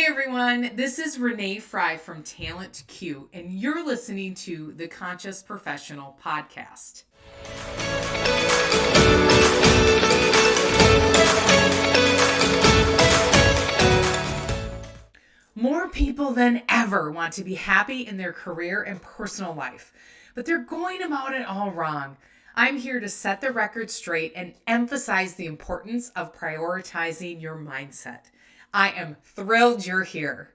everyone, this is Renee Frey from Talent Q, and you're listening to the Conscious Professional Podcast. More people than ever want to be happy in their career and personal life, but they're going about it all wrong. I'm here to set the record straight and emphasize the importance of prioritizing your mindset. I am thrilled you're here.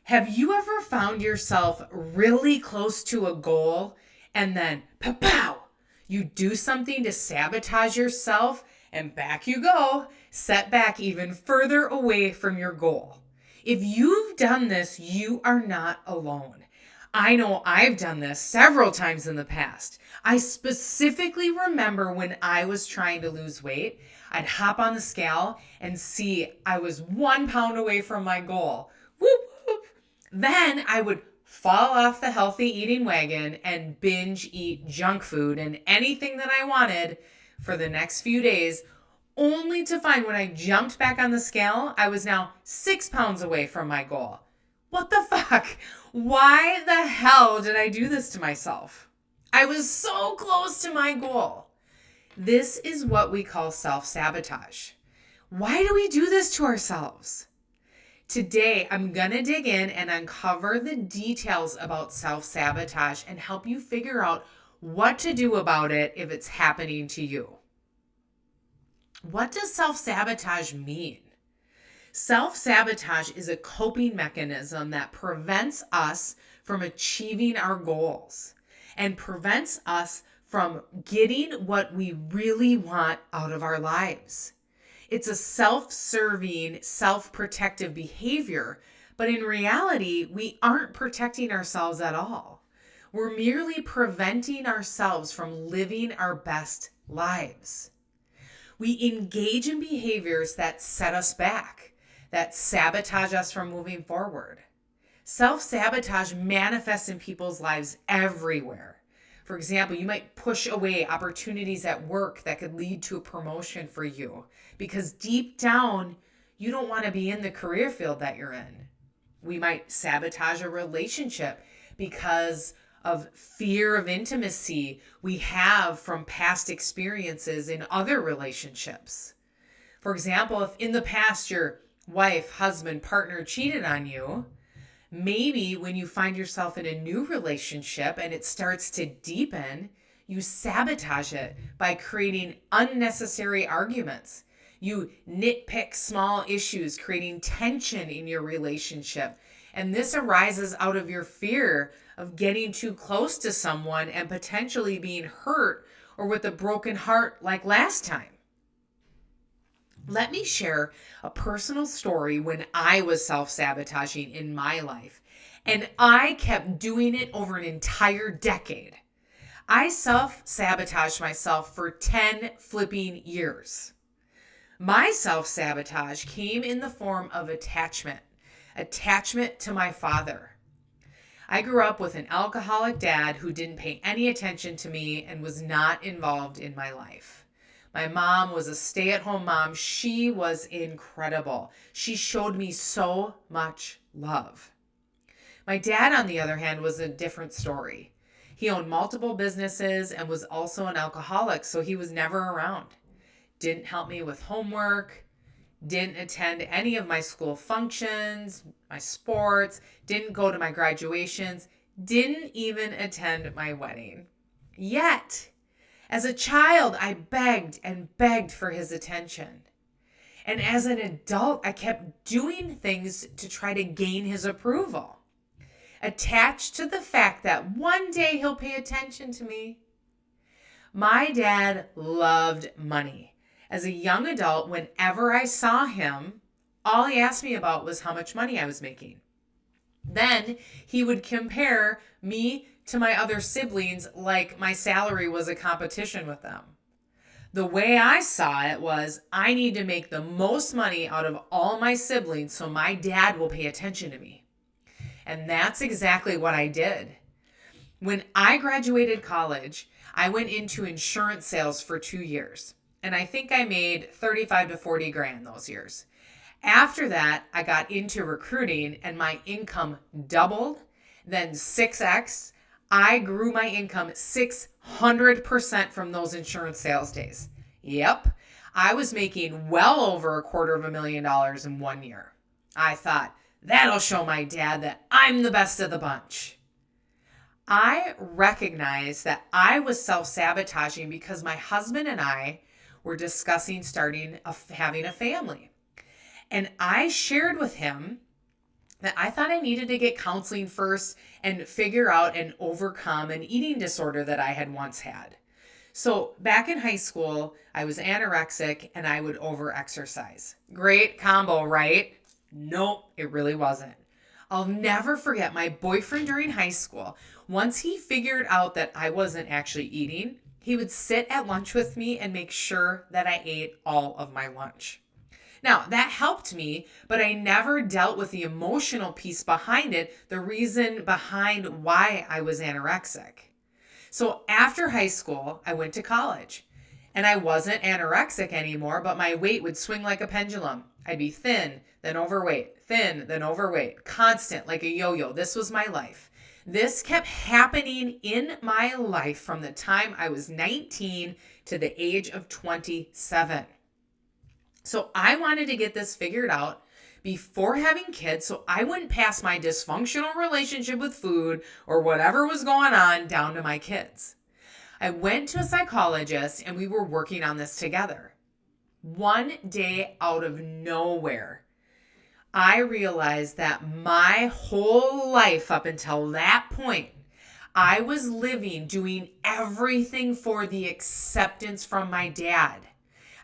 Have you ever found yourself really close to a goal and then pow, you do something to sabotage yourself and back you go, set back even further away from your goal? If you've done this, you are not alone. I know I've done this several times in the past. I specifically remember when I was trying to lose weight, I'd hop on the scale and see I was 1 pound away from my goal. Whoop, whoop. Then I would fall off the healthy eating wagon and binge eat junk food and anything that I wanted for the next few days, only to find when I jumped back on the scale, I was now 6 pounds away from my goal. What the fuck? Why the hell did I do this to myself? I was so close to my goal. This is what we call self-sabotage. Why do we do this to ourselves? Today, I'm going to dig in and uncover the details about self-sabotage and help you figure out what to do about it if it's happening to you. What does self-sabotage mean? Self-sabotage is a coping mechanism that prevents us from achieving our goals and prevents us from getting what we really want out of our lives. It's a self-serving, self-protective behavior, but in reality, we aren't protecting ourselves at all. We're merely preventing ourselves from living our best lives. We engage in behaviors that set us back, that sabotage us from moving forward. Self-sabotage manifests in people's lives everywhere. For example, you might push away opportunities at work that could lead to a promotion for you because deep down, you don't want to be in the career field that you're in. We might sabotage a relationship because of fear of intimacy we have from past experiences in other relationships. For example, if in the past your wife, husband, partner cheated on you, maybe when you find yourself in a new relationship and it starts to deepen, you sabotage it by creating unnecessary arguments. You nitpick small issues, creating tension in your relationship. And this arises out of your fear of getting too close to someone and potentially being hurt or with a broken heart like last time. Let me share a personal story when I was self-sabotaging in my life, and I kept doing it over an entire decade. I self-sabotaged myself for 10 flipping years. My self-sabotage came in the form of attachment to my father. I grew up with an alcoholic dad who didn't pay any attention to me and was not involved in my life. My mom was a stay-at-home mom. She was incredible. She showed me so much love. My dad, on the other hand, was a different story. He owned multiple businesses and was also an alcoholic, so he was never around. Didn't help me with homework, didn't attend any of my school functions, my sports, didn't go to my graduations, didn't even attend my wedding. Yet, as a child, I begged and begged for his attention. And as an adult, I kept doing things to try to gain his approval, attached to the fact that one day he'll pay attention to me. My dad loved money. As a young adult, whenever I saw him, all he asked me about was how much money I was making. Then he would compare me to my other siblings like my salary was a competition with them. The way I saw it was, I need to make the most money out of all my siblings so my dad will pay attention to me. And that's exactly what I did. When I graduated college, I went into insurance sales for 2 years. And I think I made 35 to 40 grand those years. After that, I got into recruiting and my income doubled, then 6x. I grew my income 600% from those insurance sales days. Yep, I was making well over $250,000 in 1 year. I thought, that'll show my dad that I'm the best of the bunch. I recognized that I was self-sabotaging because my husband and I were discussing having a family. And I shared with him that I thought I needed to get counseling first and figure out and overcome an eating disorder that I had once had. So back in high school, I was anorexic and I would over-exercise. Great combo, right? Nope, it really wasn't. I'll never forget my boyfriend during high school. Once he figured out that I wasn't actually eating, he would sit at lunch with me and make sure that I ate all of my lunch. Now, that helped me, but I never dealt with the emotional piece behind it, the reason behind why I was anorexic. So after high school, I went to college, and I wasn't anorexic anymore, but my weight would swing like a pendulum. I'd be thin, then overweight, constant like a yo-yo. This was my life. This kept happening in my life from the time I was 19 to the age of 27. So I wanted to get this figured out before having kids so I wouldn't pass my dysfunctional relationship with food or whatever was going on down to my kids. I went to a psychologist and we were working on this together. One day out of nowhere, I realized that my whole life up until that point, I was living, doing everything for the acceptance from my dad.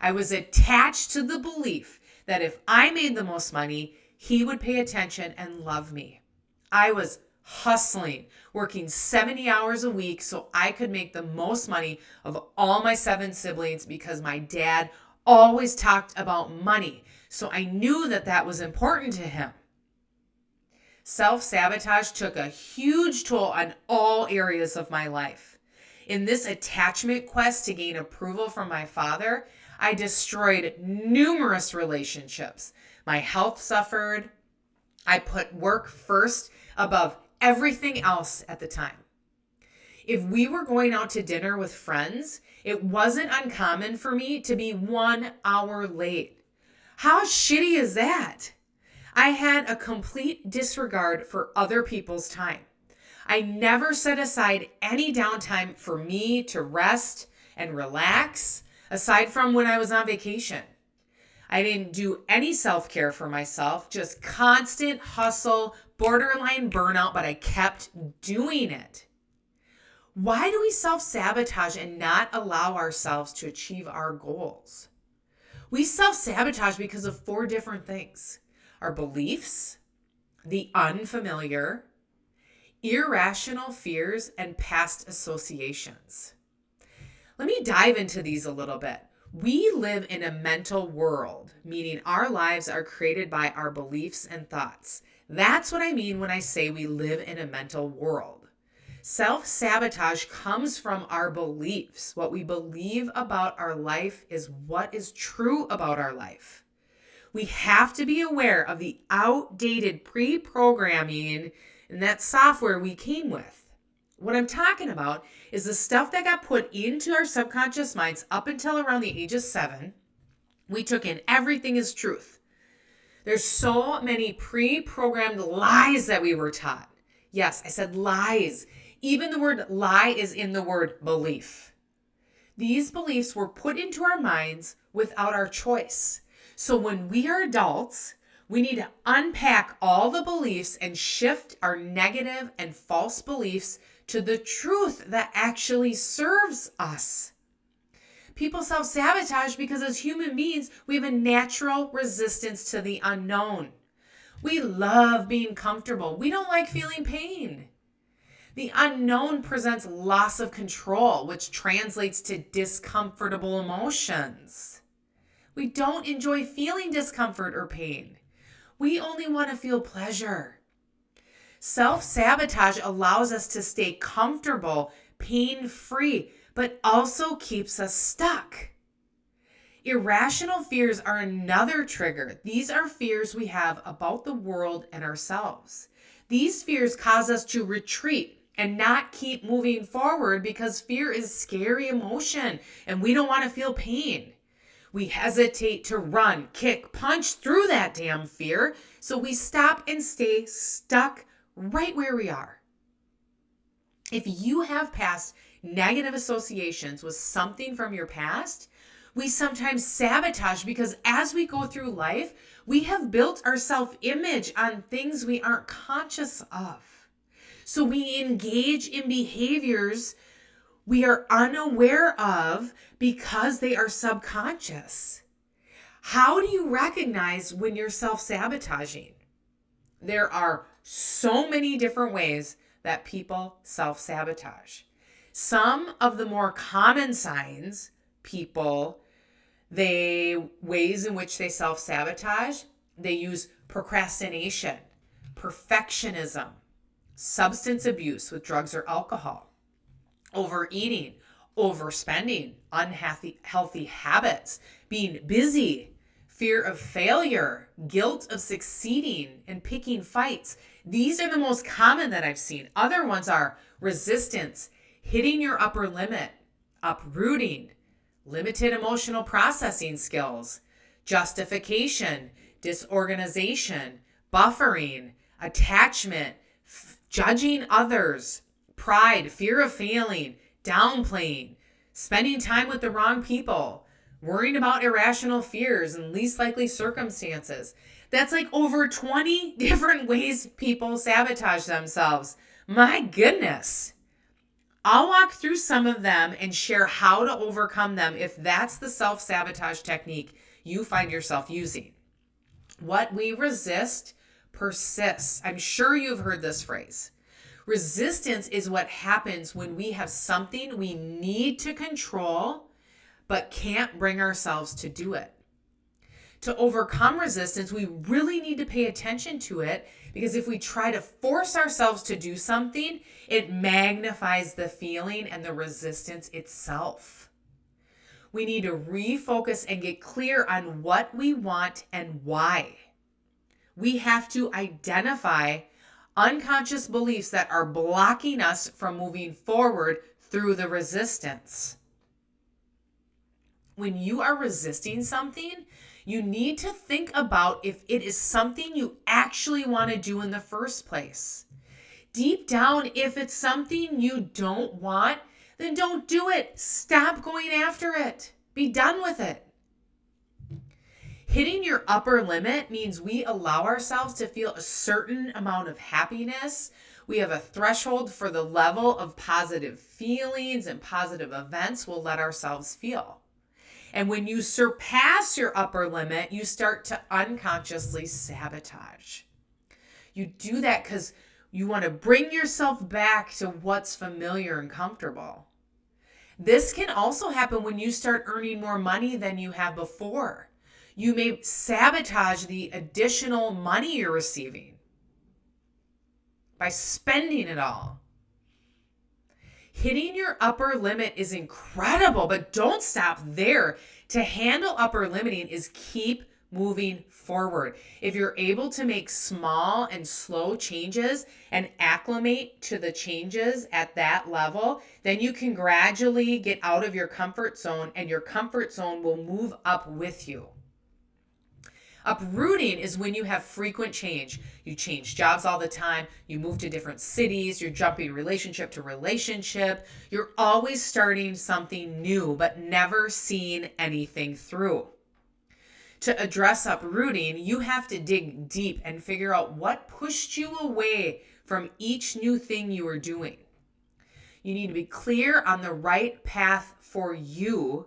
I was attached to the belief that if I made the most money, he would pay attention and love me. I was hustling, working 70 hours a week so I could make the most money of all my 7 siblings because my dad always talked about money. So I knew that that was important to him. Self-sabotage took a huge toll on all areas of my life. In this attachment quest to gain approval from my father, I destroyed numerous relationships. My health suffered. I put work first above everything else at the time. If we were going out to dinner with friends, it wasn't uncommon for me to be 1 hour late. How shitty is that? I had a complete disregard for other people's time. I never set aside any downtime for me to rest and relax, aside from when I was on vacation. I didn't do any self-care for myself, just constant hustle, borderline burnout, but I kept doing it. Why do we self-sabotage and not allow ourselves to achieve our goals? We self-sabotage because of 4 different things: our beliefs, the unfamiliar, irrational fears, and past associations. Let me dive into these a little bit. We live in a mental world, meaning our lives are created by our beliefs and thoughts. That's what I mean when I say we live in a mental world. Self-sabotage comes from our beliefs. What we believe about our life is what is true about our life. We have to be aware of the outdated pre-programming and that software we came with. What I'm talking about is the stuff that got put into our subconscious minds up until around the age of 7. We took in everything as truth. There's so many pre-programmed lies that we were taught. Yes, I said lies. Even the word lie is in the word belief. These beliefs were put into our minds without our choice. So when we are adults, we need to unpack all the beliefs and shift our negative and false beliefs to the truth that actually serves us. People self-sabotage because as human beings, we have a natural resistance to the unknown. We love being comfortable. We don't like feeling pain. The unknown presents loss of control, which translates to discomfortable emotions. We don't enjoy feeling discomfort or pain. We only want to feel pleasure. Self-sabotage allows us to stay comfortable, pain-free, but also keeps us stuck. Irrational fears are another trigger. These are fears we have about the world and ourselves. These fears cause us to retreat and not keep moving forward because fear is a scary emotion and we don't want to feel pain. We hesitate to run, kick, punch through that damn fear, so we stop and stay stuck right where we are. If you have past negative associations with something from your past, we sometimes sabotage because as we go through life, we have built our self-image on things we aren't conscious of. So we engage in behaviors we are unaware of because they are subconscious. How do you recognize when you're self-sabotaging? There are so many different ways that people self-sabotage. Some of the more common signs ways in which they self-sabotage, they use procrastination, perfectionism, substance abuse with drugs or alcohol, overeating, overspending, unhealthy habits, being busy, fear of failure, guilt of succeeding, and picking fights. These are the most common that I've seen. Other ones are resistance, hitting your upper limit, uprooting, limited emotional processing skills, justification, disorganization, buffering, attachment, judging others, pride, fear of failing, downplaying, spending time with the wrong people, worrying about irrational fears and least likely circumstances. That's like over 20 different ways people sabotage themselves. My goodness. I'll walk through some of them and share how to overcome them if that's the self-sabotage technique you find yourself using. What we resist persists. I'm sure you've heard this phrase. Resistance is what happens when we have something we need to control but can't bring ourselves to do it. To overcome resistance, we really need to pay attention to it because if we try to force ourselves to do something, it magnifies the feeling and the resistance itself. We need to refocus and get clear on what we want and why. We have to identify unconscious beliefs that are blocking us from moving forward through the resistance. When you are resisting something, you need to think about if it is something you actually want to do in the first place. Deep down, if it's something you don't want, then don't do it. Stop going after it. Be done with it. Hitting your upper limit means we allow ourselves to feel a certain amount of happiness. We have a threshold for the level of positive feelings and positive events we'll let ourselves feel. And when you surpass your upper limit, you start to unconsciously sabotage. You do that because you want to bring yourself back to what's familiar and comfortable. This can also happen when you start earning more money than you have before. You may sabotage the additional money you're receiving by spending it all. Hitting your upper limit is incredible, but don't stop there. To handle upper limiting is keep moving forward. If you're able to make small and slow changes and acclimate to the changes at that level, then you can gradually get out of your comfort zone and your comfort zone will move up with you. Uprooting is when you have frequent change. You change jobs all the time. You move to different cities. You're jumping relationship to relationship. You're always starting something new, but never seeing anything through. To address uprooting, you have to dig deep and figure out what pushed you away from each new thing you were doing. You need to be clear on the right path for you.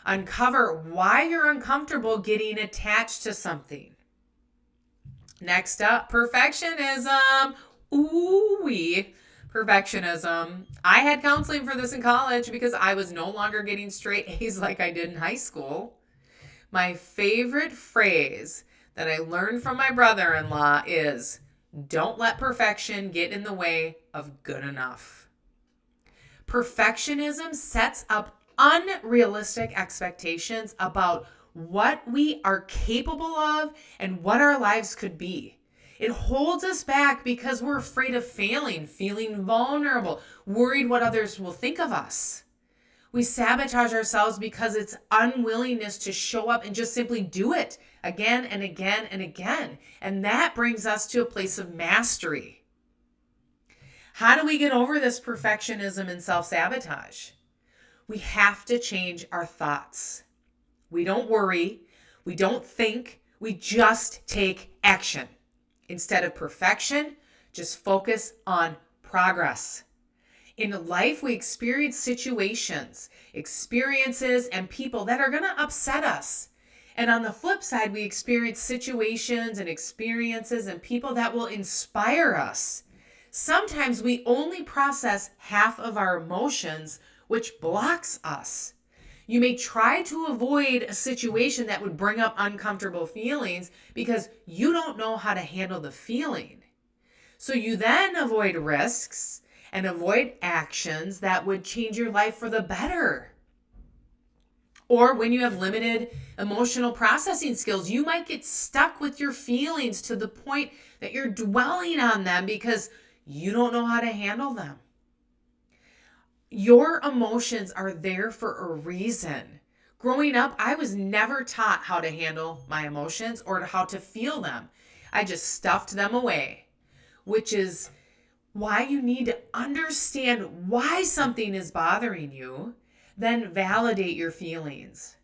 Uncover why you're uncomfortable getting attached to something. Next up, perfectionism. Ooh-wee. Perfectionism. I had counseling for this in college because I was no longer getting straight A's like I did in high school. My favorite phrase that I learned from my brother-in-law is, don't let perfection get in the way of good enough. Perfectionism sets up unrealistic expectations about what we are capable of and what our lives could be. It holds us back because we're afraid of failing, feeling vulnerable, worried what others will think of us. We sabotage ourselves because it's unwillingness to show up and just simply do it again and again and again. And that brings us to a place of mastery. How do we get over this perfectionism and self-sabotage? We have to change our thoughts. We don't worry. We don't think. We just take action. Instead of perfection, just focus on progress. In life, we experience situations, experiences, and people that are going to upset us. And on the flip side, we experience situations and experiences and people that will inspire us. Sometimes we only process half of our emotions, which blocks us. You may try to avoid a situation that would bring up uncomfortable feelings because you don't know how to handle the feeling. So you then avoid risks and avoid actions that would change your life for the better. Or when you have limited emotional processing skills, you might get stuck with your feelings to the point that you're dwelling on them because you don't know how to handle them. Your emotions are there for a reason. Growing up, I was never taught how to handle my emotions or how to feel them. I just stuffed them away, which is why you need to understand why something is bothering you, then validate your feelings.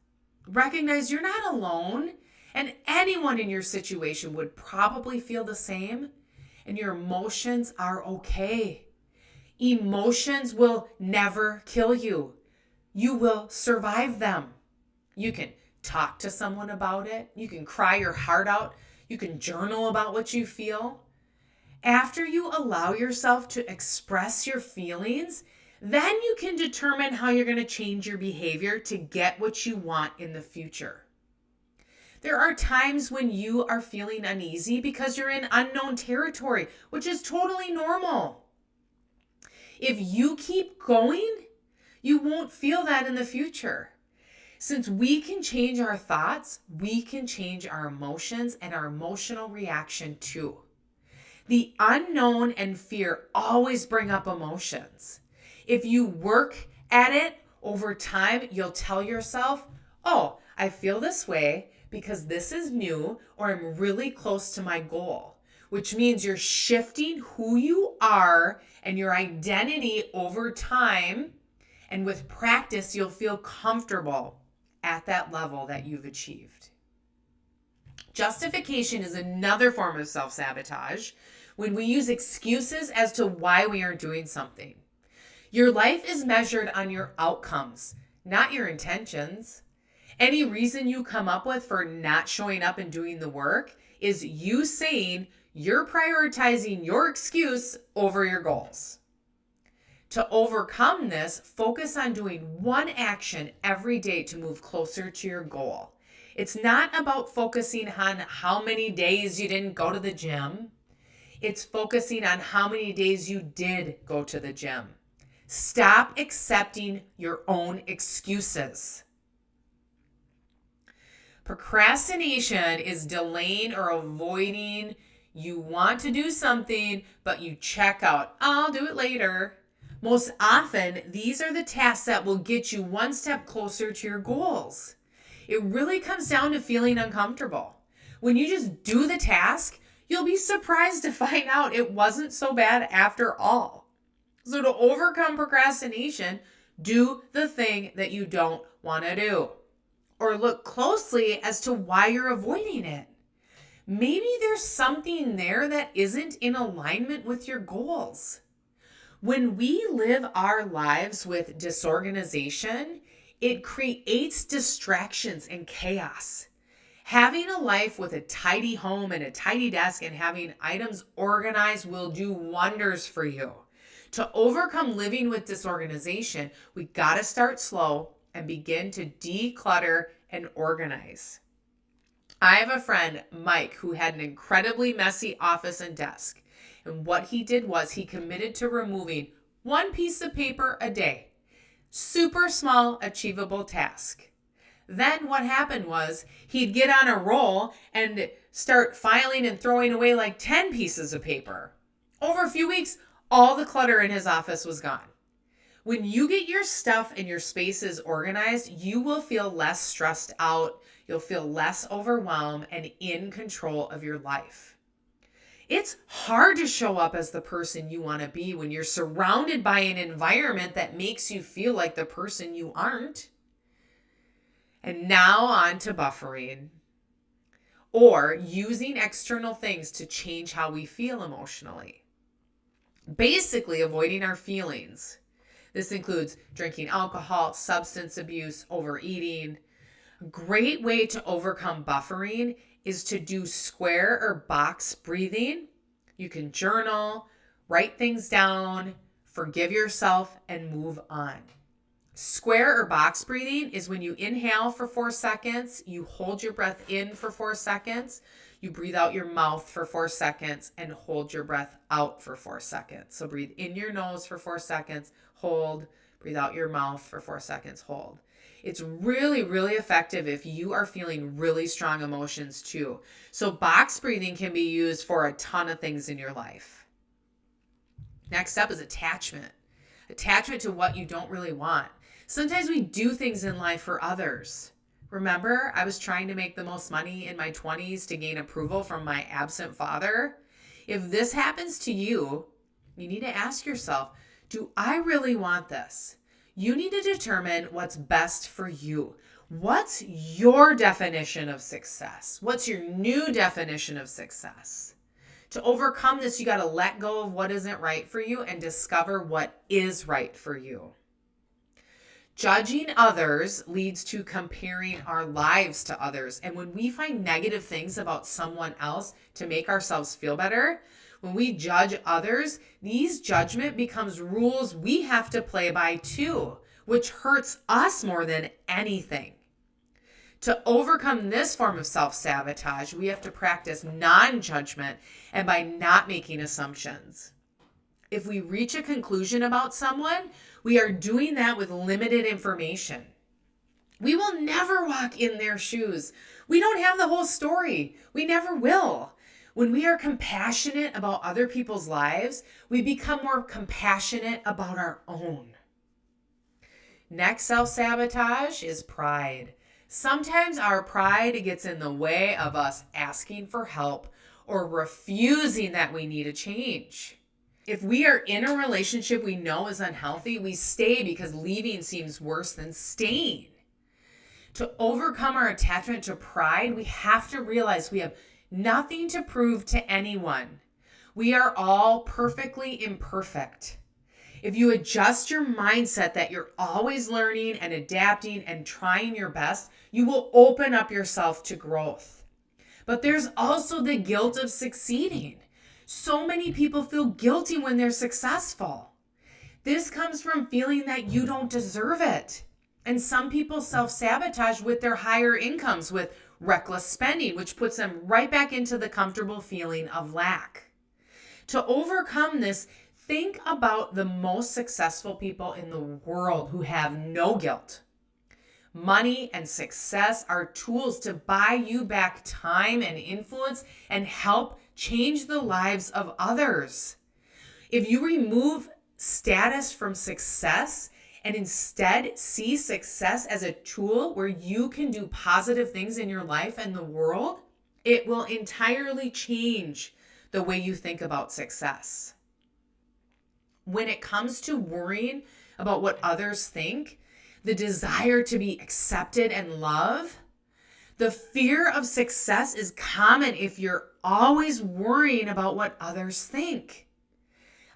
Recognize you're not alone, and anyone in your situation would probably feel the same, and your emotions are okay. Emotions will never kill you. You will survive them. You can talk to someone about it. You can cry your heart out. You can journal about what you feel. After you allow yourself to express your feelings, then you can determine how you're going to change your behavior to get what you want in the future. There are times when you are feeling uneasy because you're in unknown territory, which is totally normal. If you keep going, you won't feel that in the future. Since we can change our thoughts, we can change our emotions and our emotional reaction too. The unknown and fear always bring up emotions. If you work at it over time, you'll tell yourself, oh, I feel this way because this is new or I'm really close to my goal, which means you're shifting who you are and your identity over time. And with practice, you'll feel comfortable at that level that you've achieved. Justification is another form of self-sabotage when we use excuses as to why we aren't doing something. Your life is measured on your outcomes, not your intentions. Any reason you come up with for not showing up and doing the work is you saying you're prioritizing your excuse over your goals. To overcome this, focus on doing one action every day to move closer to your goal. It's not about focusing on how many days you didn't go to the gym. It's focusing on how many days you did go to the gym. Stop accepting your own excuses. Procrastination is delaying or avoiding. You want to do something, but you check out. I'll do it later. Most often, these are the tasks that will get you one step closer to your goals. It really comes down to feeling uncomfortable. When you just do the task, you'll be surprised to find out it wasn't so bad after all. So to overcome procrastination, do the thing that you don't want to do. Or look closely as to why you're avoiding it. Maybe there's something there that isn't in alignment with your goals. When we live our lives with disorganization, it creates distractions and chaos. Having a life with a tidy home and a tidy desk and having items organized will do wonders for you. To overcome living with disorganization, we got to start slow and begin to declutter and organize. I have a friend, Mike, who had an incredibly messy office and desk. And what he did was he committed to removing one piece of paper a day. Super small, achievable task. Then what happened was he'd get on a roll and start filing and throwing away like 10 pieces of paper. Over a few weeks, all the clutter in his office was gone. When you get your stuff and your spaces organized, you will feel less stressed out. You'll feel less overwhelmed and in control of your life. It's hard to show up as the person you want to be when you're surrounded by an environment that makes you feel like the person you aren't. And now on to buffering, or using external things to change how we feel emotionally. Basically, avoiding our feelings. This includes drinking alcohol, substance abuse, overeating. A great way to overcome buffering is to do square or box breathing. You can journal, write things down, forgive yourself, and move on. Square or box breathing is when you inhale for 4 seconds, you hold your breath in for 4 seconds, you breathe out your mouth for 4 seconds, and hold your breath out for 4 seconds. So breathe in your nose for 4 seconds, hold, breathe out your mouth for 4 seconds, hold. It's really, really effective if you are feeling really strong emotions too. So box breathing can be used for a ton of things in your life. Next up is attachment. Attachment to what you don't really want. Sometimes we do things in life for others. Remember, I was trying to make the most money in my 20s to gain approval from my absent father. If this happens to you, you need to ask yourself, do I really want this? You need to determine what's best for you. What's your definition of success? What's your new definition of success? To overcome this, you got to let go of what isn't right for you and discover what is right for you. Judging others leads to comparing our lives to others. And when we find negative things about someone else to make ourselves feel better, when we judge others, these judgment becomes rules we have to play by too, which hurts us more than anything. To overcome this form of self-sabotage, we have to practice non-judgment and by not making assumptions. If we reach a conclusion about someone, we are doing that with limited information. We will never walk in their shoes. We don't have the whole story. We never will. When we are compassionate about other people's lives, we become more compassionate about our own. Next self-sabotage is pride. Sometimes our pride gets in the way of us asking for help or refusing that we need a change. If we are in a relationship we know is unhealthy, we stay because leaving seems worse than staying. To overcome our attachment to pride, we have to realize we have nothing to prove to anyone. We are all perfectly imperfect. If you adjust your mindset that you're always learning and adapting and trying your best, you will open up yourself to growth. But there's also the guilt of succeeding. So many people feel guilty when they're successful. This comes from feeling that you don't deserve it. And some people self-sabotage with their higher incomes, with reckless spending, which puts them right back into the comfortable feeling of lack. To overcome this, think about the most successful people in the world who have no guilt. Money and success are tools to buy you back time and influence and help change the lives of others. If you remove status from success and instead see success as a tool where you can do positive things in your life and the world, it will entirely change the way you think about success. When it comes to worrying about what others think, the desire to be accepted and loved, the fear of success is common if you're always worrying about what others think.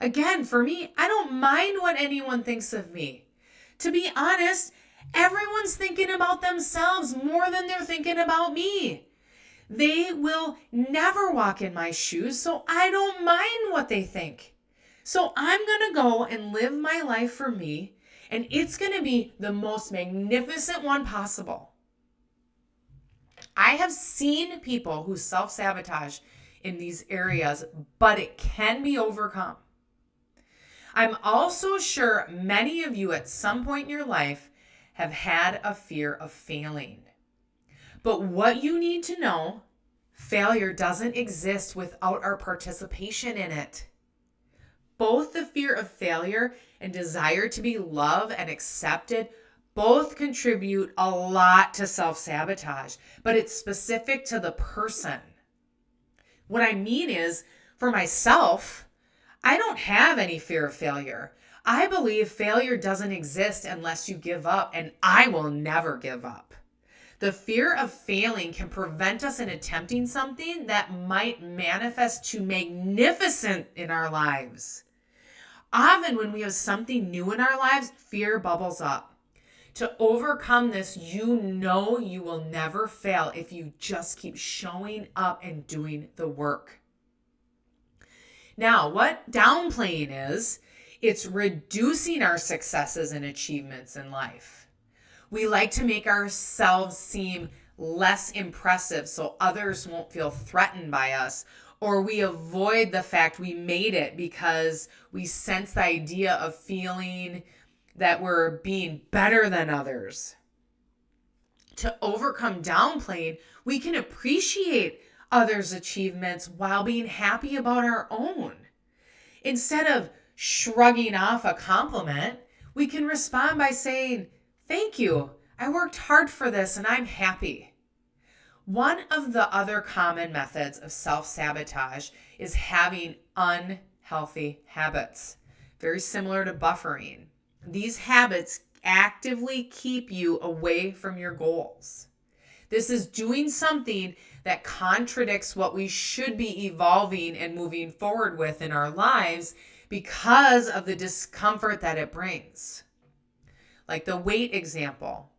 Again, for me, I don't mind what anyone thinks of me. To be honest, everyone's thinking about themselves more than they're thinking about me. They will never walk in my shoes, so I don't mind what they think. So I'm going to go and live my life for me, and it's going to be the most magnificent one possible. I have seen people who self-sabotage in these areas, but it can be overcome. I'm also sure many of you at some point in your life have had a fear of failing. But what you need to know, failure doesn't exist without our participation in it. Both the fear of failure and desire to be loved and accepted both contribute a lot to self-sabotage, but it's specific to the person. What I mean is, for myself, I don't have any fear of failure. I believe failure doesn't exist unless you give up, and I will never give up. The fear of failing can prevent us in attempting something that might manifest to magnificent in our lives. Often when we have something new in our lives, fear bubbles up. To overcome this, you know you will never fail if you just keep showing up and doing the work. Now, what downplaying is, it's reducing our successes and achievements in life. We like to make ourselves seem less impressive so others won't feel threatened by us, or we avoid the fact we made it because we sense the idea of feeling that we're being better than others. To overcome downplaying, we can appreciate others' achievements while being happy about our own. Instead of shrugging off a compliment, we can respond by saying, "Thank you. I worked hard for this and I'm happy." One of the other common methods of self-sabotage is having unhealthy habits, very similar to buffering. These habits actively keep you away from your goals. This is doing something that contradicts what we should be evolving and moving forward with in our lives because of the discomfort that it brings. Like the weight example.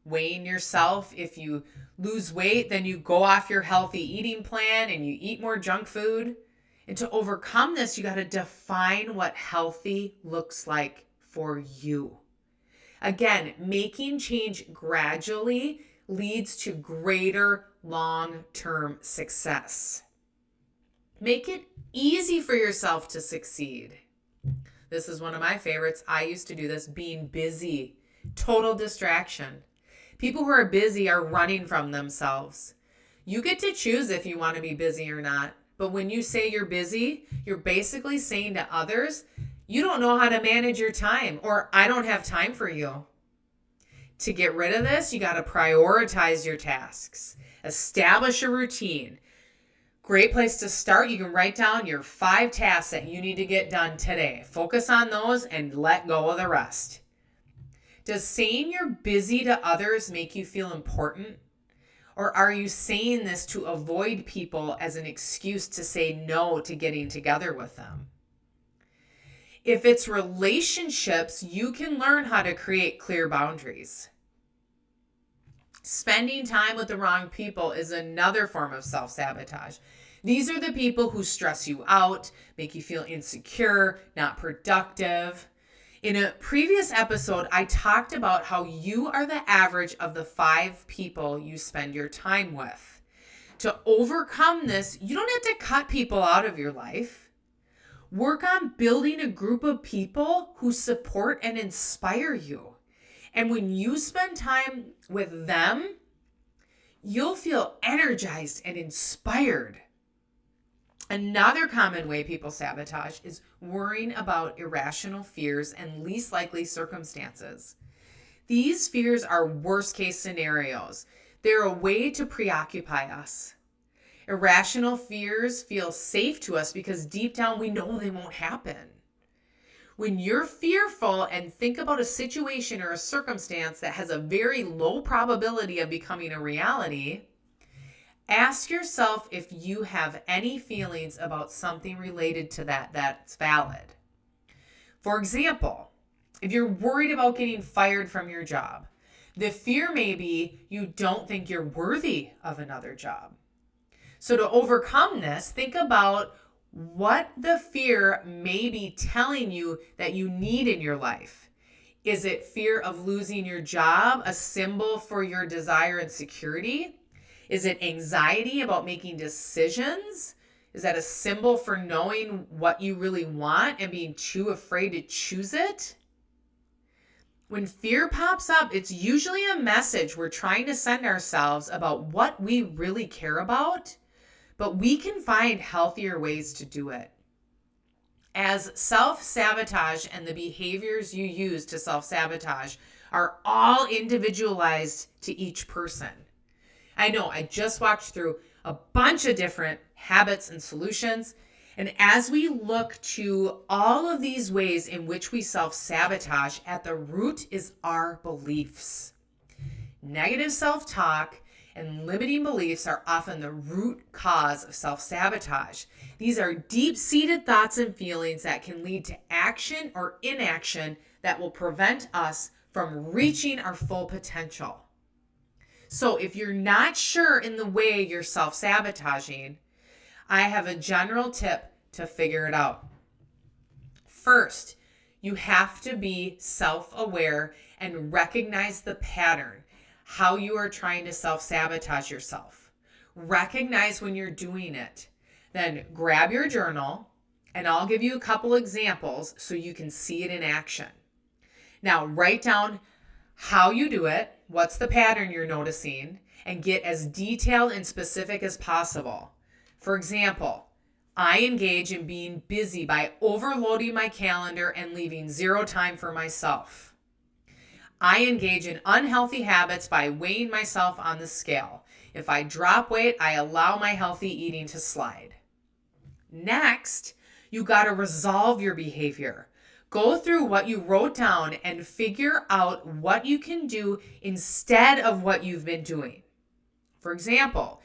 Weighing yourself, if you lose weight, then you go off your healthy eating plan and you eat more junk food. And to overcome this, you got to define what healthy looks like for you. Again, making change gradually leads to greater long-term success. Make it easy for yourself to succeed. This is one of my favorites. I used to do this, being busy. Total distraction. People who are busy are running from themselves. You get to choose if you want to be busy or not. But when you say you're busy, you're basically saying to others, you don't know how to manage your time, or I don't have time for you. To get rid of this, you got to prioritize your tasks. Establish a routine. Great place to start. You can write down your 5 tasks that you need to get done today. Focus on those and let go of the rest. Does saying you're busy to others make you feel important? Or are you saying this to avoid people as an excuse to say no to getting together with them? If it's relationships, you can learn how to create clear boundaries. Spending time with the wrong people is another form of self-sabotage. These are the people who stress you out, make you feel insecure, not productive. In a previous episode, I talked about how you are the average of the 5 people you spend your time with. To overcome this, you don't have to cut people out of your life. Work on building a group of people who support and inspire you. And when you spend time with them, you'll feel energized and inspired. Another common way people sabotage is worrying about irrational fears and least likely circumstances. These fears are worst case scenarios. They're a way to preoccupy us. Irrational fears feel safe to us because deep down we know they won't happen. When you're fearful and think about a situation or a circumstance that has a very low probability of becoming a reality, ask yourself if you have any feelings about something related to that that's valid. For example, if you're worried about getting fired from your job, the fear may be you don't think you're worthy of another job. So to overcome this, think about what the fear may be telling you that you need in your life. Is it fear of losing your job, a symbol for your desire and security? Is it anxiety about making decisions? Is that a symbol for knowing what you really want and being too afraid to choose it? When fear pops up, it's usually a message we're trying to send ourselves about what we really care about, but we can find healthier ways to do it. As self-sabotage and the behaviors you use to self-sabotage are all individualized to each person. I know I just walked through a bunch of different habits and solutions. And as we look to all of these ways in which we self-sabotage, at the root is our beliefs. Negative self-talk and limiting beliefs are often the root cause of self-sabotage. These are deep-seated thoughts and feelings that can lead to action or inaction that will prevent us from reaching our full potential. So if you're not sure in the way you're self-sabotaging, I have a general tip to figure it out. First, you have to be self-aware and recognize the pattern, how you are trying to self-sabotage yourself. Recognize when you're doing it. Then grab your journal, and I'll give you a couple examples so you can see it in action. Now, write down how you do it, what's the pattern you're noticing, and get as detailed and specific as possible. For example, I engage in being busy by overloading my calendar and leaving zero time for myself. I engage in unhealthy habits by weighing myself on the scale. If I drop weight, I allow my healthy eating to slide. Next, you got to resolve your behavior. Go through what you wrote down and figure out what you can do instead of what you've been doing. For example,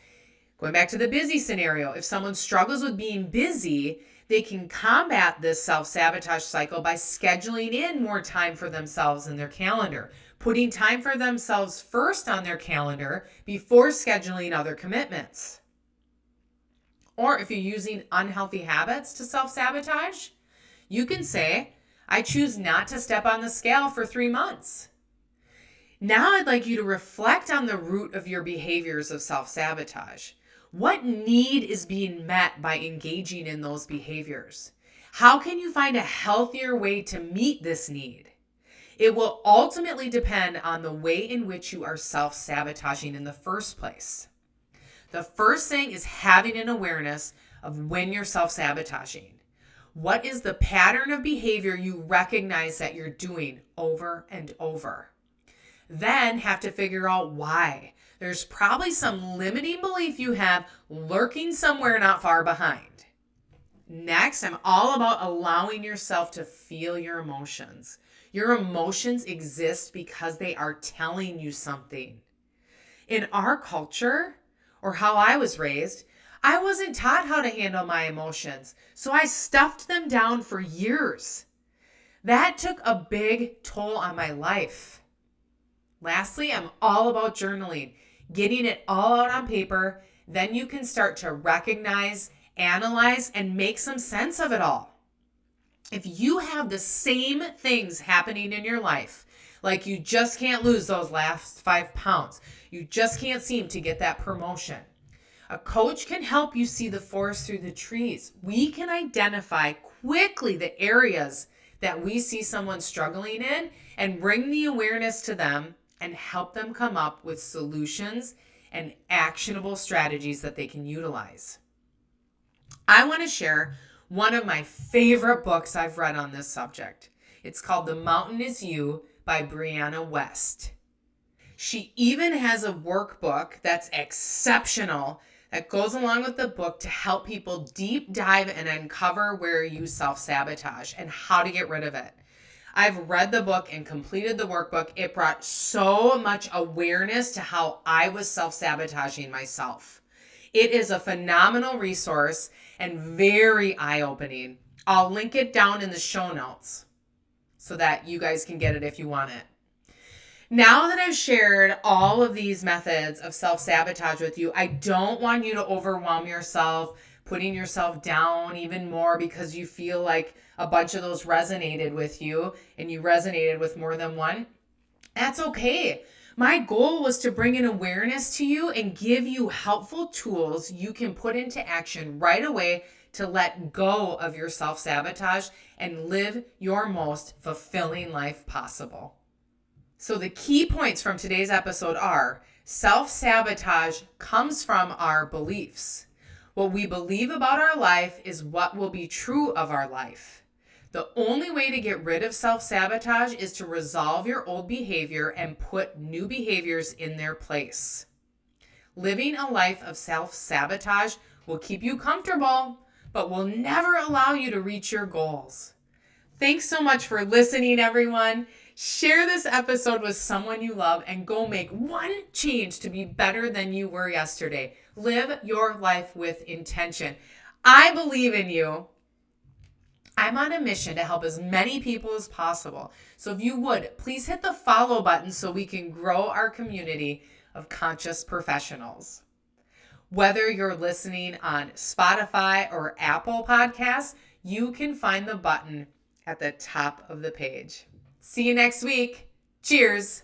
going back to the busy scenario, if someone struggles with being busy, they can combat this self-sabotage cycle by scheduling in more time for themselves in their calendar, putting time for themselves first on their calendar before scheduling other commitments. Or if you're using unhealthy habits to self-sabotage, you can say, I choose not to step on the scale for 3 months. Now I'd like you to reflect on the root of your behaviors of self-sabotage. What need is being met by engaging in those behaviors? How can you find a healthier way to meet this need? It will ultimately depend on the way in which you are self-sabotaging in the first place. The first thing is having an awareness of when you're self-sabotaging. What is the pattern of behavior you recognize that you're doing over and over? Then have to figure out why. There's probably some limiting belief you have lurking somewhere not far behind. Next, I'm all about allowing yourself to feel your emotions. Your emotions exist because they are telling you something. In our culture, or how I was raised, I wasn't taught how to handle my emotions, so I stuffed them down for years. That took a big toll on my life. Lastly, I'm all about journaling, getting it all out on paper. Then you can start to recognize, analyze, and make some sense of it all. If you have the same things happening in your life, like you just can't lose those last 5 pounds, you just can't seem to get that promotion, a coach can help you see the forest through the trees. We can identify quickly the areas that we see someone struggling in and bring the awareness to them and help them come up with solutions and actionable strategies that they can utilize. I want to share one of my favorite books I've read on this subject. It's called The Mountain Is You by Brianna West. She even has a workbook that's exceptional that goes along with the book to help people deep dive and uncover where you self-sabotage and how to get rid of it. I've read the book and completed the workbook. It brought so much awareness to how I was self-sabotaging myself. It is a phenomenal resource and very eye-opening. I'll link it down in the show notes so that you guys can get it if you want it. Now that I've shared all of these methods of self-sabotage with you, I don't want you to overwhelm yourself, putting yourself down even more because you feel like a bunch of those resonated with you and you resonated with more than one. That's okay. My goal was to bring an awareness to you and give you helpful tools you can put into action right away to let go of your self-sabotage and live your most fulfilling life possible. So the key points from today's episode are: self-sabotage comes from our beliefs. What we believe about our life is what will be true of our life. The only way to get rid of self-sabotage is to resolve your old behavior and put new behaviors in their place. Living a life of self-sabotage will keep you comfortable, but will never allow you to reach your goals. Thanks so much for listening, everyone. Share this episode with someone you love and go make one change to be better than you were yesterday. Live your life with intention. I believe in you. I'm on a mission to help as many people as possible. So if you would, please hit the follow button so we can grow our community of conscious professionals. Whether you're listening on Spotify or Apple Podcasts, you can find the button at the top of the page. See you next week. Cheers.